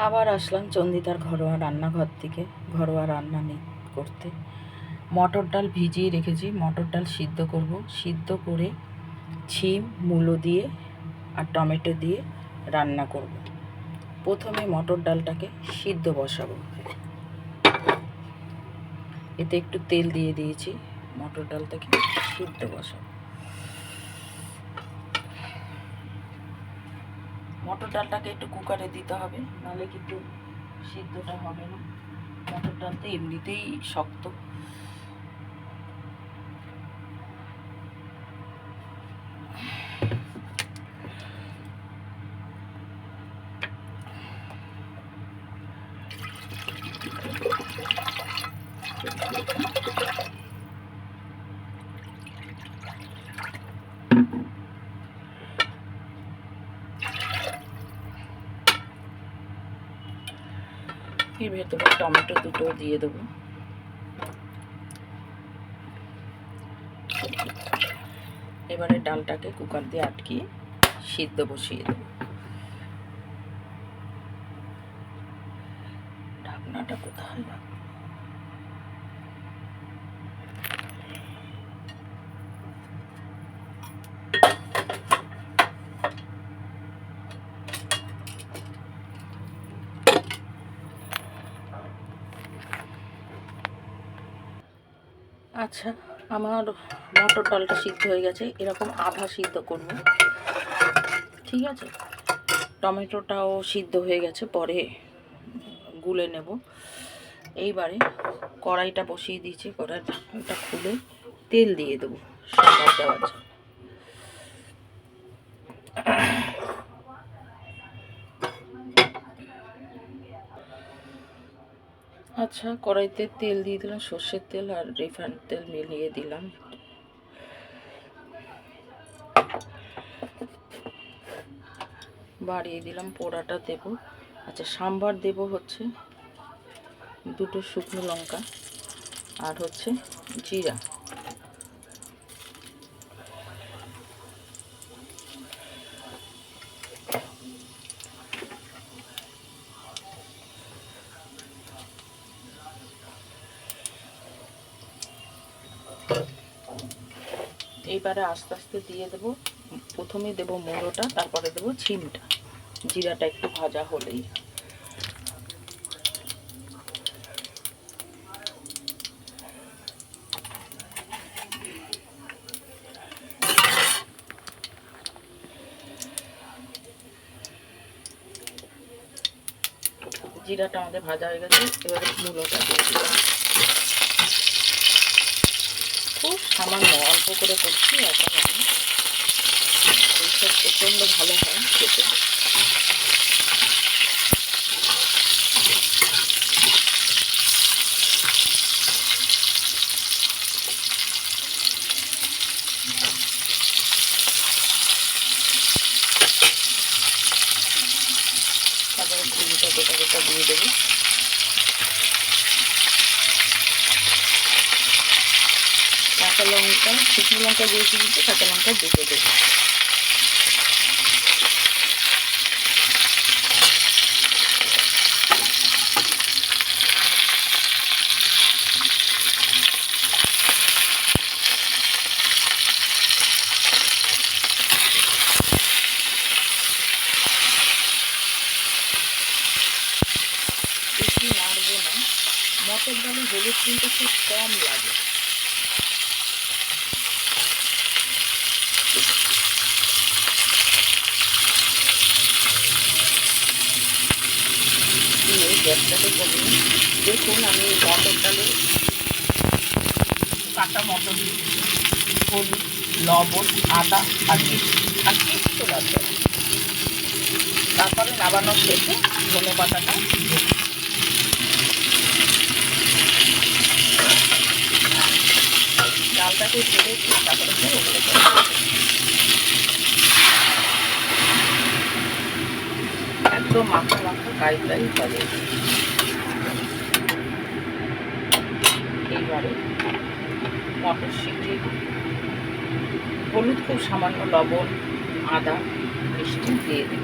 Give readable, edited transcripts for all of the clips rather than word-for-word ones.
আবার আসলাম চন্দিতার ঘরোয়া রান্নাঘর থেকে ঘরোয়া রান্না করতে। মটর ডাল ভিজিয়ে রেখেছি, মটর ডাল সিদ্ধ করব। সিদ্ধ করে ছিম মূলো দিয়ে আর টমেটো দিয়ে রান্না করব। প্রথমে মটর ডালটাকে সিদ্ধ বসাবো। এতে একটু তেল দিয়ে দিয়েছি, মটর ডালটাকে সিদ্ধ বসাবো। মটর ডালটাকে একটু কুকারে দিতে হবে, নাহলে কিন্তু সিদ্ধটা হবে না। মটর ডাল তো এমনিতেই শক্ত। এর ভেতরে টমেটো দুটো দিয়ে দেবো। এবারে ডালটাকে কুকার দিয়ে আটকিয়ে সিদ্ধ বসিয়ে দেবো। ঢাকনাটা কোথায় রাখবো? আচ্ছা, আমার মটর ডালটা সিদ্ধ হয়ে গেছে, এরকম আধা সিদ্ধ করব, ঠিক আছে। টমেটোটাও সিদ্ধ হয়ে গেছে, পরে গুলে নেব। এইবারে কড়াইটা বসিয়ে দিয়েছি, কড়াইয়ের ঢাকনাটা খুলে তেল দিয়ে দেবো সাদা দেওয়ার জন্য। আচ্ছা, কড়াইতে তেল দিয়ে দিলাম, সর্ষের তেল আর রিফাইন্ড তেল মিলিয়ে দিলাম। বাড়িয়ে দিলাম, পোড়াটা দেব। আচ্ছা, সাম্বার দেব হচ্ছে দুটো শুকনো লঙ্কা আর হচ্ছে জিরা। এইবারে আস্তে আস্তে দিয়ে দেবো। প্রথমে দেবো মুলোটা, তারপরে দেবো ছিমটা। জিরাটা একটু ভাজা হলেই জিরাটা আমাদের ভাজা হয়ে গেছে। এবারে মুলোটা দিয়ে দিলাম। খুব সামান্য অল্প করে করছি এখন আমি। এইসব প্রচণ্ড ভালো হয় খেতে। তারপরে চিনিটা গোটা গোটা দিয়ে দেবো। কাঁচা লঙ্কা, শুকনো লঙ্কা দিয়েছি, কিন্তু কাঁচা লঙ্কা দুটো দেবো। বেশি নাড়বো না, মটর ডালে হলুদ কিন্তু খুব কম লাগে। দিয়ে গ্যাসটাকে কমিয়ে দেখুন, আমি মটর ডালে কাঁচা মটর দিয়েছি, হলুদ, লবণ, আদা আর মিষ্টি আর কিছু তো লাগবে। তারপরে নামানোর শেষে ধনে পাতাটা ডালটাকে ঢেলে দিয়ে তারপরে একদম মাখা মাখা গায়ে হবে। এইবারে মটরশুঁটি, হলুদ, খুব সামান্য লবণ, আদা, মিষ্টি দিয়ে দিন।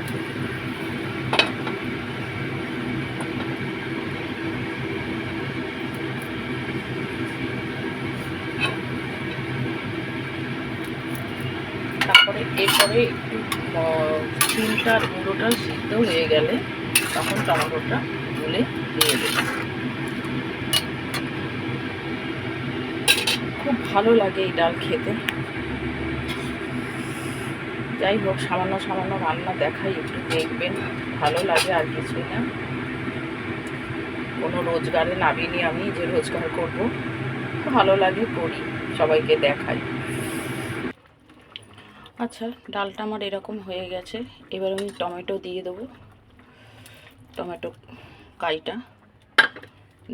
এরপরে একটু চিনটা গুঁড়োটা সিদ্ধ হয়ে গেলে তখন টমেটোটা গুলে দিয়ে দেব। খুব ভালো লাগে এই ডাল খেতে। যাই হোক, সামান্য সামান্য রান্না দেখাই, একটু দেখবেন, ভালো লাগে, আর কিছুই না। কোনো রোজগারে নামিনি আমি যে রোজগার করব, ভালো লাগে করি, সবাইকে দেখাই। আচ্ছা, ডালটা আমার এরকম হয়ে গেছে। এবার আমি টমেটো দিয়ে দেবো। টমেটো কাইটা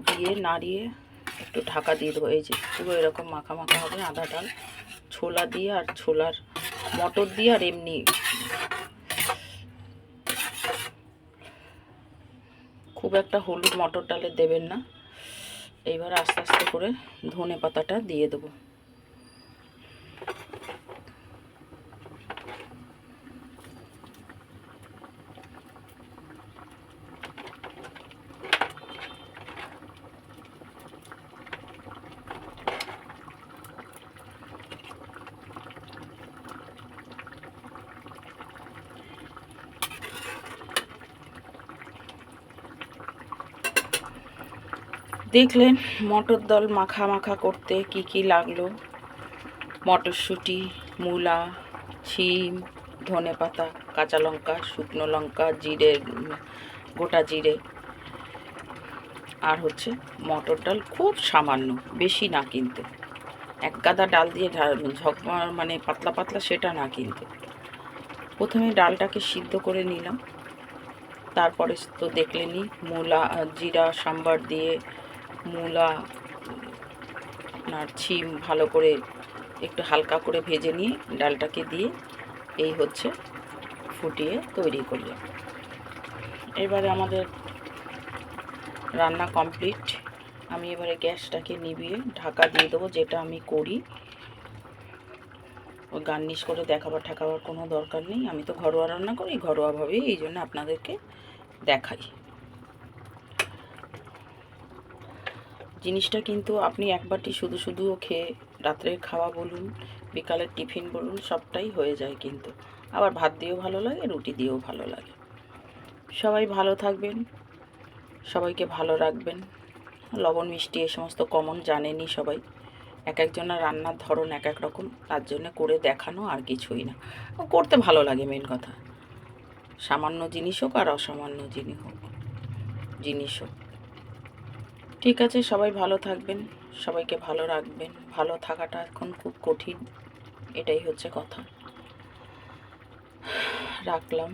দিয়ে নাড়িয়ে একটু ঢাকা দিয়ে দেবো। এই যে পুরো এরকম মাখা মাখা হবে আদা ডাল, ছোলা দিয়ে আর ছোলার মটর দিয়ে, আর এমনি খুব একটা হলুদ মটর ডালে দেবেন না। এইবার আস্তে আস্তে করে ধনে পাতাটা দিয়ে দেবো। দেখলেন মটর ডাল মাখা মাখা করতে কি কি লাগলো: মটরশুঁটি, মূলা, শিম, ধনেপাতা, কাঁচা লঙ্কা, শুকনো লঙ্কা, জিরে, গোটা জিরে, আর হচ্ছে মটর ডাল খুব সামান্য, বেশি না কিন্তু। এক গাদা ডাল দিয়ে মানে পাতলা পাতলা সেটা না কিন্তু। প্রথমে ডালটাকে সিদ্ধ করে নিলাম, তারপরে তো দেখলেনি মূলা, জিরা সাম্বার দিয়ে মূলা আর শিম ভালো করে একটু হালকা করে ভেজে নিয়ে ডালটাকে দিয়ে এই হচ্ছে ফুটিয়ে তৈরি করলাম। এবারে আমাদের রান্না কমপ্লিট। আমি এবারে গ্যাসটাকে নিভিয়ে ঢাকা দিয়ে দেবো, যেটা আমি করি। ও গার্নিশ করে দেখাবার ঠেকাবার কোনো দরকার নেই, আমি তো ঘরোয়া রান্না করি, ঘরোয়াভাবেই এই জন্য আপনাদেরকে দেখাই। জিনিসটা কিন্তু আপনি এক বাটি শুধু শুধুও খেয়ে রাত্রের খাওয়া বলুন, বিকালের টিফিন বলুন, সবটাই হয়ে যায় কিন্তু। আবার ভাত দিয়েও ভালো লাগে, রুটি দিয়েও ভালো লাগে। সবাই ভালো থাকবেন, সবাইকে ভালো রাখবেন। লবণ মিষ্টি এ সমস্ত কমন জানেনই সবাই। এক একজনের রান্নার ধরন এক এক রকম, তার জন্য করে দেখানো, আর কিছুই না। করতে ভালো লাগে মেন কথা, সামান্য জিনিস হোক আর অসামান্য জিনিস হোক। ঠিক আছে, সবাই ভালো থাকবেন, সবাইকে ভালো রাখবেন। ভালো থাকাটা এখন খুব কঠিন, এটাই হচ্ছে কথা। রাখলাম।